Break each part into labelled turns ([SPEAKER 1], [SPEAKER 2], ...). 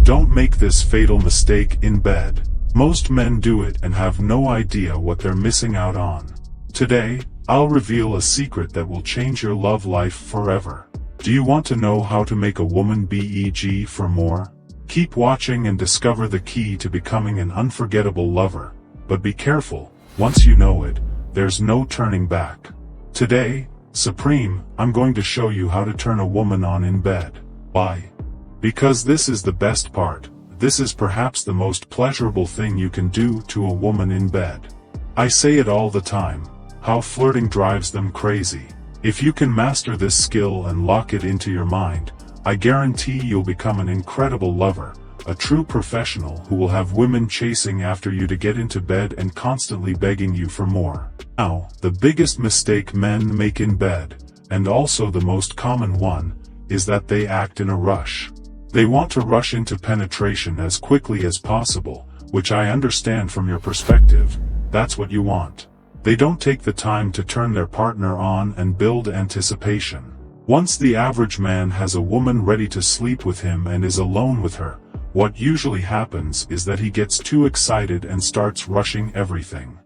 [SPEAKER 1] Don't make this fatal mistake in bed. Most men do it and have no idea what they're missing out on. Today, I'll reveal a secret that will change your love life forever. Do you want to know how to make a woman beg for more? Keep watching and discover the key to becoming an unforgettable lover. But be careful, once you know it, there's no turning back. Today, Supreme, I'm going to show you how to turn a woman on in bed. Why? Because this is the best part. This is perhaps the most pleasurable thing you can do to a woman in bed. I say it all the time, how flirting drives them crazy. If you can master this skill and lock it into your mind, I guarantee you'll become an incredible lover, a true professional who will have women chasing after you to get into bed and constantly begging you for more. Now, the biggest mistake men make in bed, and also the most common one, is that they act in a rush. They want to rush into penetration as quickly as possible, which I understand from your perspective, that's what you want. They don't take the time to turn their partner on and build anticipation. Once the average man has a woman ready to sleep with him and is alone with her, what usually happens is that he gets too excited and starts rushing everything.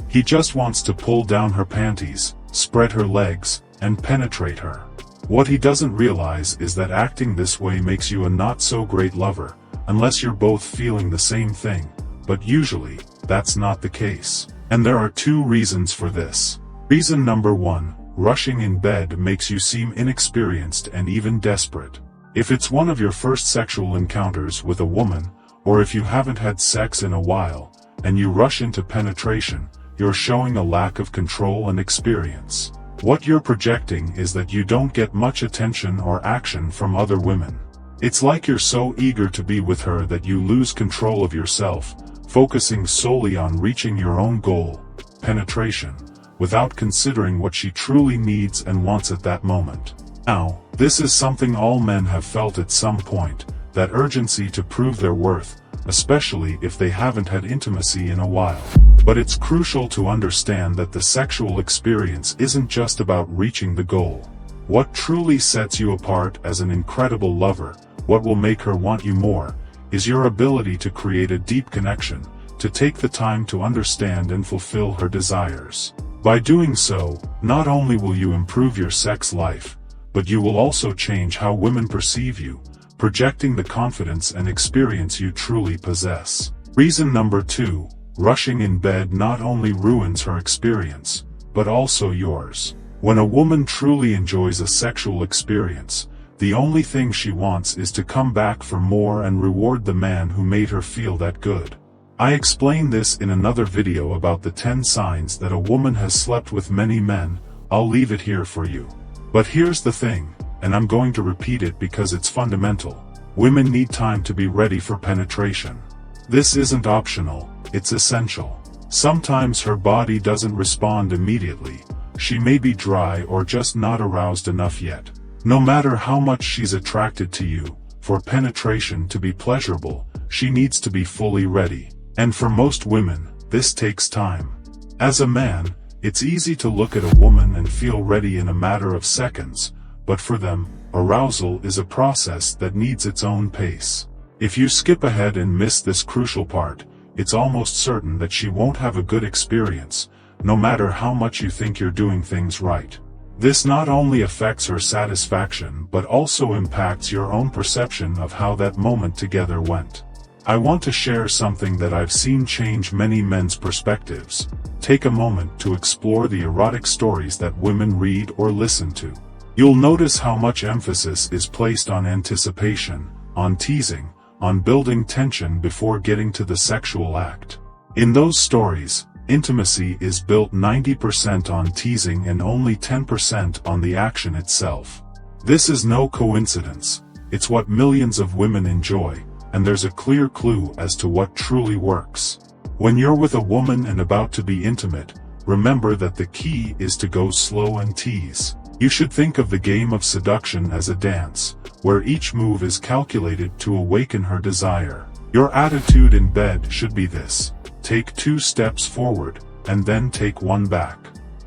[SPEAKER 1] He just wants to pull down her panties, spread her legs, and penetrate her. What he doesn't realize is that acting this way makes you a not-so-great lover, unless you're both feeling the same thing, but usually, that's not the case. And there are two reasons for this. Reason number one, rushing in bed makes you seem inexperienced and even desperate. If it's one of your first sexual encounters with a woman, or if you haven't had sex in a while, and you rush into penetration, you're showing a lack of control and experience. What you're projecting is that you don't get much attention or action from other women. It's like you're so eager to be with her that you lose control of yourself, focusing solely on reaching your own goal, penetration, without considering what she truly needs and wants at that moment. Now, this is something all men have felt at some point, that urgency to prove their worth, especially if they haven't had intimacy in a while. But it's crucial to understand that the sexual experience isn't just about reaching the goal. What truly sets you apart as an incredible lover, what will make her want you more, is your ability to create a deep connection, to take the time to understand and fulfill her desires. By doing so, not only will you improve your sex life, but you will also change how women perceive you, projecting the confidence and experience you truly possess. Reason number two, rushing in bed not only ruins her experience, but also yours. When a woman truly enjoys a sexual experience, the only thing she wants is to come back for more and reward the man who made her feel that good. I explained this in another video about the 10 signs that a woman has slept with many men. I'll leave it here for you. But here's the thing, and I'm going to repeat it because it's fundamental. Women need time to be ready for penetration. This isn't optional, it's essential. Sometimes her body doesn't respond immediately. She may be dry or just not aroused enough yet. No matter how much she's attracted to you, for penetration to be pleasurable, she needs to be fully ready. And for most women, this takes time. As a man, it's easy to look at a woman and feel ready in a matter of seconds, but for them, arousal is a process that needs its own pace. If you skip ahead and miss this crucial part, it's almost certain that she won't have a good experience, no matter how much you think you're doing things right. This not only affects her satisfaction but also impacts your own perception of how that moment together went. I want to share something that I've seen change many men's perspectives. Take a moment to explore the erotic stories that women read or listen to. You'll notice how much emphasis is placed on anticipation, on teasing, on building tension before getting to the sexual act. In those stories, intimacy is built 90% on teasing and only 10% on the action itself. This is no coincidence, it's what millions of women enjoy, and there's a clear clue as to what truly works. When you're with a woman and about to be intimate, remember that the key is to go slow and tease. You should think of the game of seduction as a dance, where each move is calculated to awaken her desire. Your attitude in bed should be this: take 2 steps forward, and then take 1 back.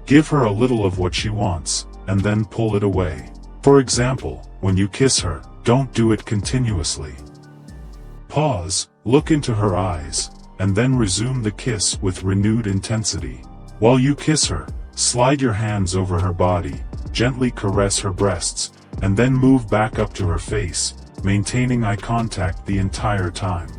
[SPEAKER 1] Give her a little of what she wants, and then pull it away. For example, when you kiss her, don't do it continuously. Pause, look into her eyes, and then resume the kiss with renewed intensity. While you kiss her, slide your hands over her body, gently caress her breasts, and then move back up to her face, maintaining eye contact the entire time.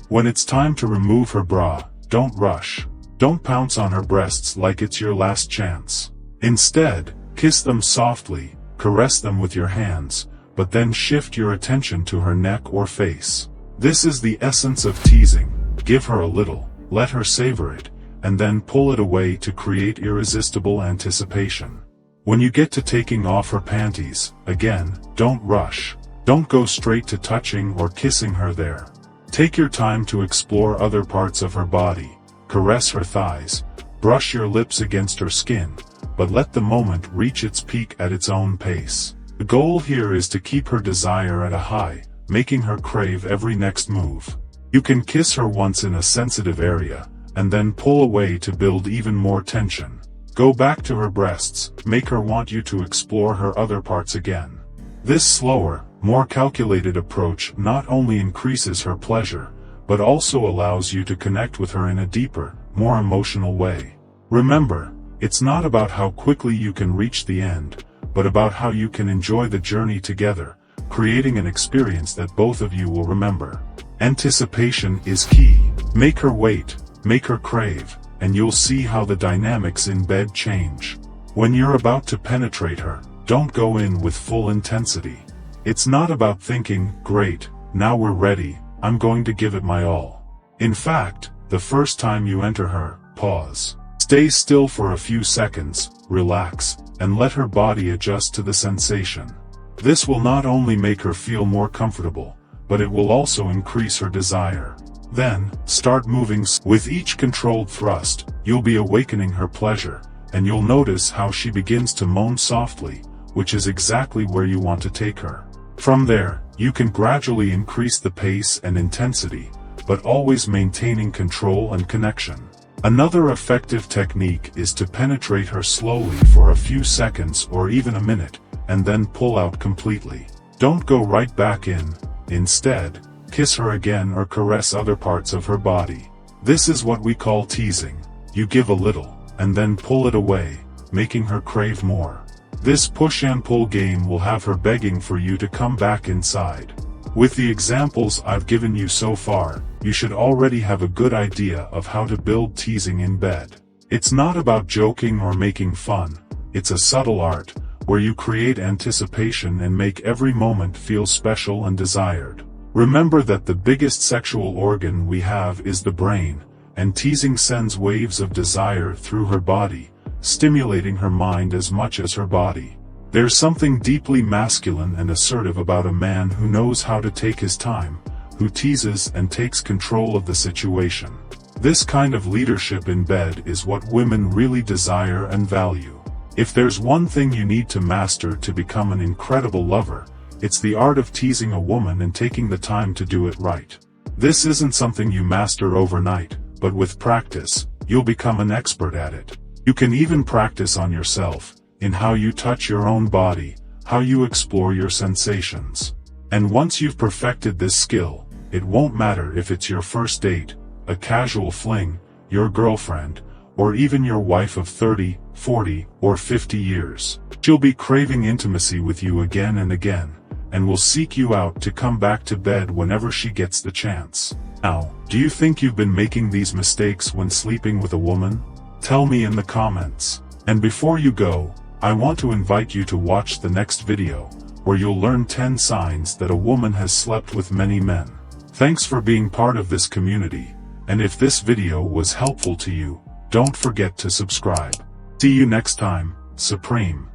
[SPEAKER 1] When it's time to remove her bra, don't rush. Don't pounce on her breasts like it's your last chance. Instead, kiss them softly, caress them with your hands, but then shift your attention to her neck or face. This is the essence of teasing. Give her a little, let her savor it, and then pull it away to create irresistible anticipation. When you get to taking off her panties, again, don't rush. Don't go straight to touching or kissing her there. Take your time to explore other parts of her body, caress her thighs, brush your lips against her skin, but let the moment reach its peak at its own pace. The goal here is to keep her desire at a high, making her crave every next move. You can kiss her once in a sensitive area, and then pull away to build even more tension. Go back to her breasts, make her want you to explore her other parts again. This slower, more calculated approach not only increases her pleasure, but also allows you to connect with her in a deeper, more emotional way. Remember, it's not about how quickly you can reach the end, but about how you can enjoy the journey together, creating an experience that both of you will remember. Anticipation is key. Make her wait, make her crave, and you'll see how the dynamics in bed change. When you're about to penetrate her, don't go in with full intensity. It's not about thinking, great, now we're ready, I'm going to give it my all. In fact, the first time you enter her, pause. Stay still for a few seconds, relax, and let her body adjust to the sensation. This will not only make her feel more comfortable, but it will also increase her desire. Then, start moving. With each controlled thrust, you'll be awakening her pleasure, and you'll notice how she begins to moan softly, which is exactly where you want to take her. From there, you can gradually increase the pace and intensity, but always maintaining control and connection. Another effective technique is to penetrate her slowly for a few seconds or even a minute, and then pull out completely. Don't go right back in. Instead, kiss her again or caress other parts of her body. This is what we call teasing. You give a little, and then pull it away, making her crave more. This push and pull game will have her begging for you to come back inside. With the examples I've given you so far, you should already have a good idea of how to build teasing in bed. It's not about joking or making fun. It's a subtle art, where you create anticipation and make every moment feel special and desired. Remember that the biggest sexual organ we have is the brain, and teasing sends waves of desire through her body, stimulating her mind as much as her body. There's something deeply masculine and assertive about a man who knows how to take his time, who teases and takes control of the situation. This kind of leadership in bed is what women really desire and value. If there's one thing you need to master to become an incredible lover, it's the art of teasing a woman and taking the time to do it right. This isn't something you master overnight, but with practice, you'll become an expert at it. You can even practice on yourself, in how you touch your own body, how you explore your sensations. And once you've perfected this skill, it won't matter if it's your first date, a casual fling, your girlfriend, or even your wife of 30, 40, or 50 years. She'll be craving intimacy with you again and again, and will seek you out to come back to bed whenever she gets the chance. Now, do you think you've been making these mistakes when sleeping with a woman? Tell me in the comments. And before you go, I want to invite you to watch the next video, where you'll learn 10 signs that a woman has slept with many men. Thanks for being part of this community, and if this video was helpful to you, don't forget to subscribe. See you next time, Supreme.